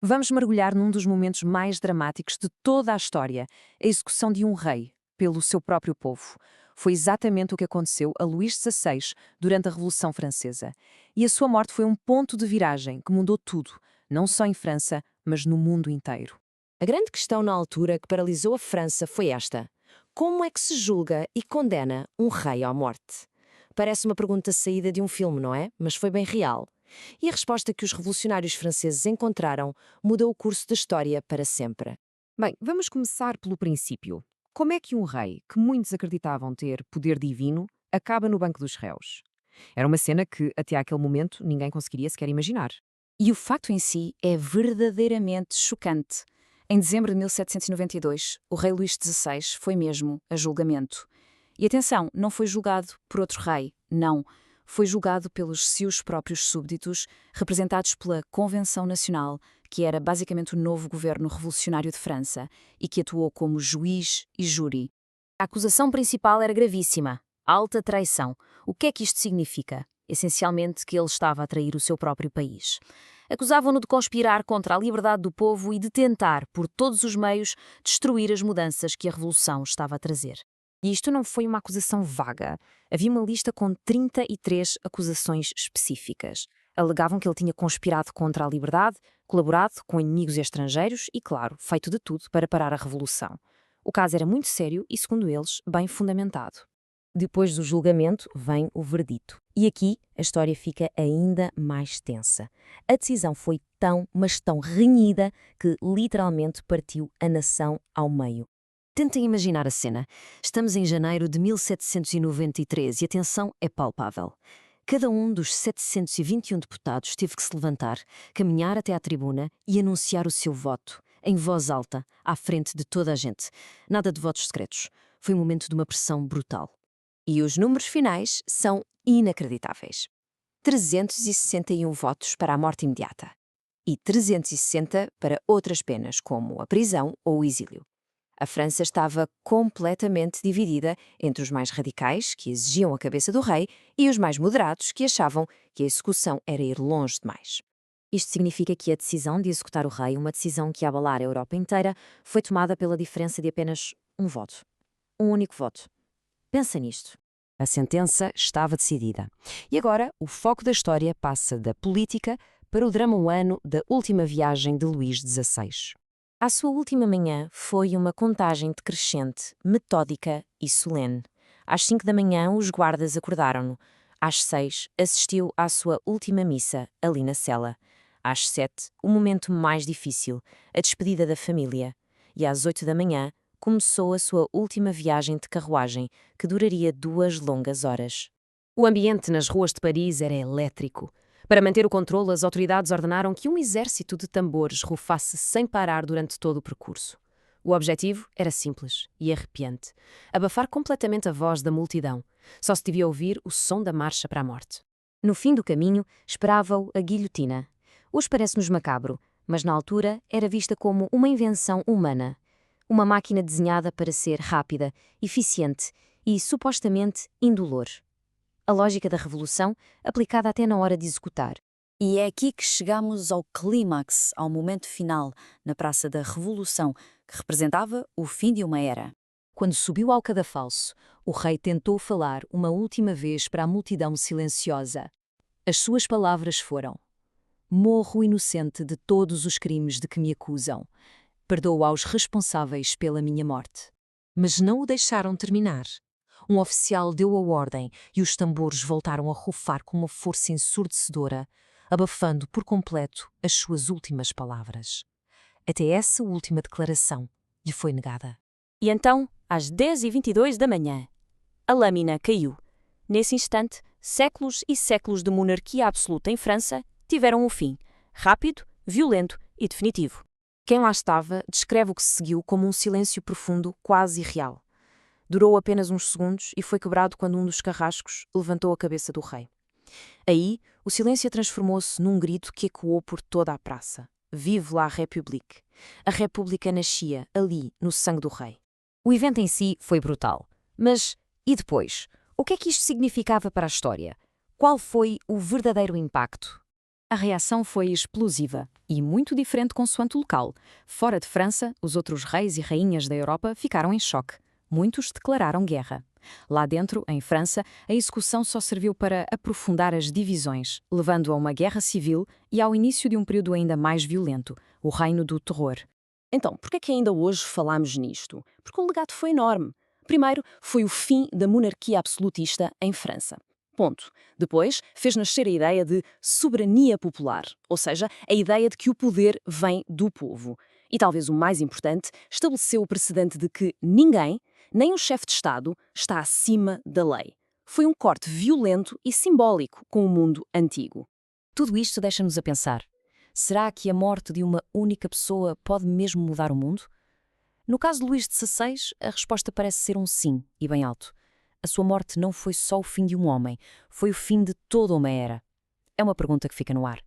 Vamos mergulhar num dos momentos mais dramáticos de toda a história, a execução de um rei, pelo seu próprio povo. Foi exatamente o que aconteceu a Luís XVI durante a Revolução Francesa. E a sua morte foi um ponto de viragem que mudou tudo, não só em França, mas no mundo inteiro. A grande questão na altura que paralisou a França foi esta: como é que se julga e condena um rei à morte? Parece uma pergunta saída de um filme, não é? Mas foi bem real. E a resposta que os revolucionários franceses encontraram mudou o curso da história para sempre. Bem, vamos começar pelo princípio. Como é que um rei, que muitos acreditavam ter poder divino, acaba no banco dos réus? Era uma cena que, até aquele momento, ninguém conseguiria sequer imaginar. E o facto em si é verdadeiramente chocante. Em dezembro de 1792, o rei Luís XVI foi mesmo a julgamento. E atenção, não foi julgado por outro rei, não. Foi julgado pelos seus próprios súbditos, representados pela Convenção Nacional, que era basicamente o novo governo revolucionário de França e que atuou como juiz e júri. A acusação principal era gravíssima: alta traição. O que é que isto significa? Essencialmente que ele estava a trair o seu próprio país. Acusavam-no de conspirar contra a liberdade do povo e de tentar, por todos os meios, destruir as mudanças que a Revolução estava a trazer. E isto não foi uma acusação vaga. Havia uma lista com 33 acusações específicas. Alegavam que ele tinha conspirado contra a liberdade, colaborado com inimigos estrangeiros e, claro, feito de tudo para parar a Revolução. O caso era muito sério e, segundo eles, bem fundamentado. Depois do julgamento vem o verdito. E aqui a história fica ainda mais tensa. A decisão foi tão, mas tão renhida que literalmente partiu a nação ao meio. Tentem imaginar a cena. Estamos em janeiro de 1793 e a tensão é palpável. Cada um dos 721 deputados teve que se levantar, caminhar até à tribuna e anunciar o seu voto, em voz alta, à frente de toda a gente. Nada de votos secretos. Foi um momento de uma pressão brutal. E os números finais são inacreditáveis. 361 votos para a morte imediata e 360 para outras penas, como a prisão ou o exílio. A França estava completamente dividida entre os mais radicais, que exigiam a cabeça do rei, e os mais moderados, que achavam que a execução era ir longe demais. Isto significa que a decisão de executar o rei, uma decisão que ia abalar a Europa inteira, foi tomada pela diferença de apenas um voto. Um único voto. Pensa nisto. A sentença estava decidida. E agora o foco da história passa da política para o drama humano da última viagem de Luís XVI. A sua última manhã foi uma contagem decrescente, metódica e solene. Às 5 da manhã, os guardas acordaram-no. Às 6, assistiu à sua última missa, ali na cela. Às 7, o momento mais difícil, a despedida da família. E às 8 da manhã, começou a sua última viagem de carruagem, que duraria 2 longas horas. O ambiente nas ruas de Paris era elétrico. Para manter o controle, as autoridades ordenaram que um exército de tambores rufasse sem parar durante todo o percurso. O objetivo era simples e arrepiante: abafar completamente a voz da multidão. Só se devia ouvir o som da marcha para a morte. No fim do caminho, esperava-o a guilhotina. Hoje parece-nos macabro, mas na altura era vista como uma invenção humana. Uma máquina desenhada para ser rápida, eficiente e, supostamente, indolor. A lógica da revolução aplicada até na hora de executar. E é aqui que chegamos ao clímax, ao momento final, na Praça da Revolução, que representava o fim de uma era. Quando subiu ao cadafalso, o rei tentou falar uma última vez para a multidão silenciosa. As suas palavras foram: morro inocente de todos os crimes de que me acusam. Perdoo aos responsáveis pela minha morte. Mas não o deixaram terminar. Um oficial deu a ordem e os tambores voltaram a rufar com uma força ensurdecedora, abafando por completo as suas últimas palavras. Até essa última declaração lhe foi negada. E então, às 10h22 da manhã, a lâmina caiu. Nesse instante, séculos e séculos de monarquia absoluta em França tiveram um fim, rápido, violento e definitivo. Quem lá estava descreve o que se seguiu como um silêncio profundo, quase irreal. Durou apenas uns segundos e foi quebrado quando um dos carrascos levantou a cabeça do rei. Aí, o silêncio transformou-se num grito que ecoou por toda a praça. Vive la République! A República nascia ali, no sangue do rei. O evento em si foi brutal. Mas e depois? O que é que isto significava para a história? Qual foi o verdadeiro impacto? A reação foi explosiva e muito diferente consoante o local. Fora de França, os outros reis e rainhas da Europa ficaram em choque. Muitos declararam guerra. Lá dentro, em França, a execução só serviu para aprofundar as divisões, levando a uma guerra civil e ao início de um período ainda mais violento, o Reino do Terror. Então, por que é que ainda hoje falamos nisto? Porque o legado foi enorme. Primeiro, foi o fim da monarquia absolutista em França. Ponto. Depois, fez nascer a ideia de soberania popular, ou seja, a ideia de que o poder vem do povo. E talvez o mais importante, estabeleceu o precedente de que ninguém, nem o chefe de Estado, está acima da lei. Foi um corte violento e simbólico com o mundo antigo. Tudo isto deixa-nos a pensar. Será que a morte de uma única pessoa pode mesmo mudar o mundo? No caso de Luís XVI, a resposta parece ser um sim, e bem alto. A sua morte não foi só o fim de um homem, foi o fim de toda uma era. É uma pergunta que fica no ar.